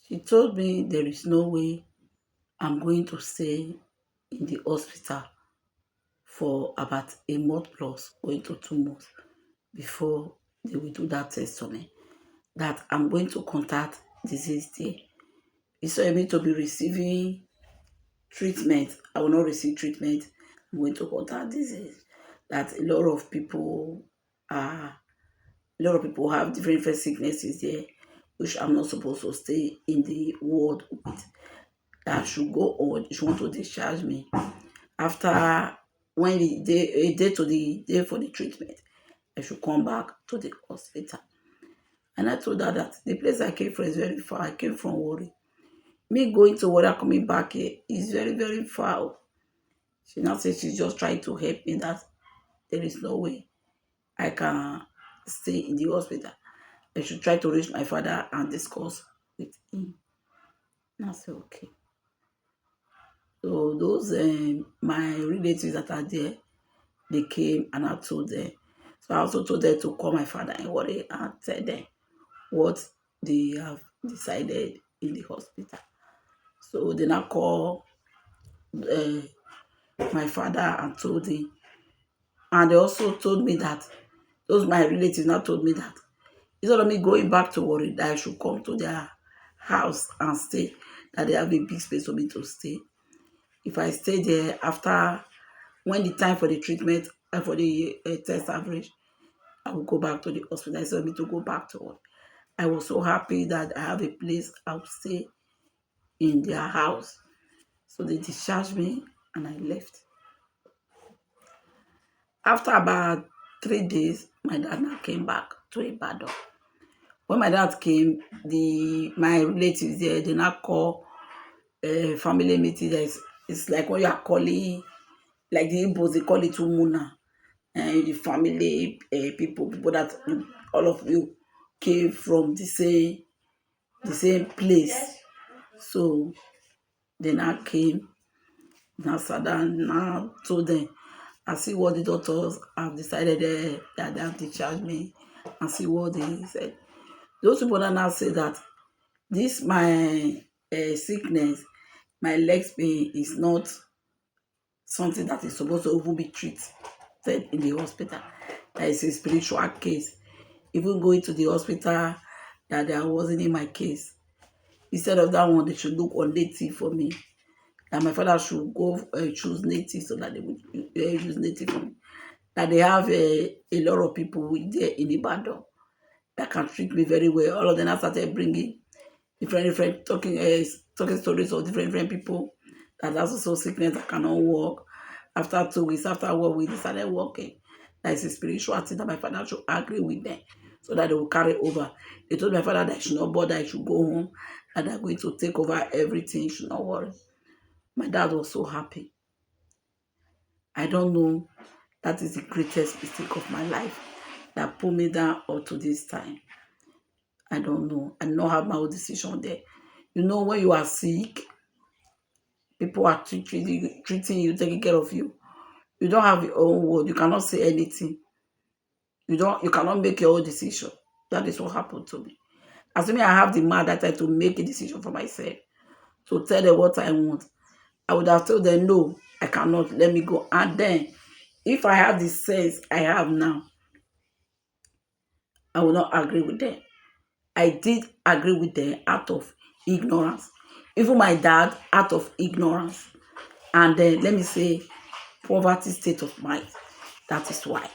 She told me there is no way I'm going to stay in the hospital for about a month plus, going to 2 months before they will do that test on me. That I'm going to contact disease there. Instead of me to be receiving treatment, I will not receive treatment. I'm going to contact disease. That a lot of people have different sicknesses there, which I'm not supposed to stay in the ward with. That I should go on. She want to discharge me after when the day a day to the day for the treatment. I should come back to the hospital. And I told her that the place I came from is very far. I came from Warri. Me going to Warri and coming back here is very, very far. She now says she's just trying to help me, that there is no way I can stay in the hospital. I should try to reach my father and discuss with him. And I said, okay. So those my relatives that are there, they came and I told them. So I also told them to call my father and worry and tell them what they have decided in the hospital. So they now call uh, my father and told him. And they also told me that, those my relatives now told me that instead of me going back to worry, that I should come to their house and stay, that they have a big space for me to stay. If I stay there after, when the time for the treatment and for the test average, I will go back to the hospital. Instead of me to go back to work. I was so happy that I have a place I will stay in their house. So they discharged me and I left. After about 3 days, my dad now came back to Ibadan. When my dad came, my relatives there, they now call family meeting. It's like when you are calling, like the Igbos, they call it Umuna. And the family people that all of you came from the same place. So they now came, now sat down, now told them, I see what the doctors have decided that they have discharged me, and see what they said. Those people that now say that this my sickness, my legs pain is not something that is supposed to even be treated in the hospital. That is a spiritual case. Even going to the hospital, that wasn't in my case. Instead of that one, they should look on native for me. That my father should go choose native, so that they would use native for me. That they have a lot of people there in Ibadan that can treat me very well. All of them have started bringing different talking stories of different people that has also sickness that cannot walk. After 2 weeks, after 1 week, they started walking. That is a spiritual thing that my father should agree with them so that they will carry over. They told my father that I should not bother, I should go home, and they're going to take over everything, he should not worry. My dad was so happy. I don't know, that is the greatest mistake of my life that put me down up to this time. I don't know. I don't have my own decision there. You know, when you are sick, people are treating you, taking care of you. You don't have your own word. You cannot say anything. You cannot make your own decision. That is what happened to me. Assuming I have the mind that I to make a decision for myself, to tell them what I want, I would have told them, no, I cannot, let me go. And then, if I have the sense I have now, I will not agree with them. I did agree with them out of ignorance. Even my dad, out of ignorance. And then, let me say, poverty state of mind. That is why.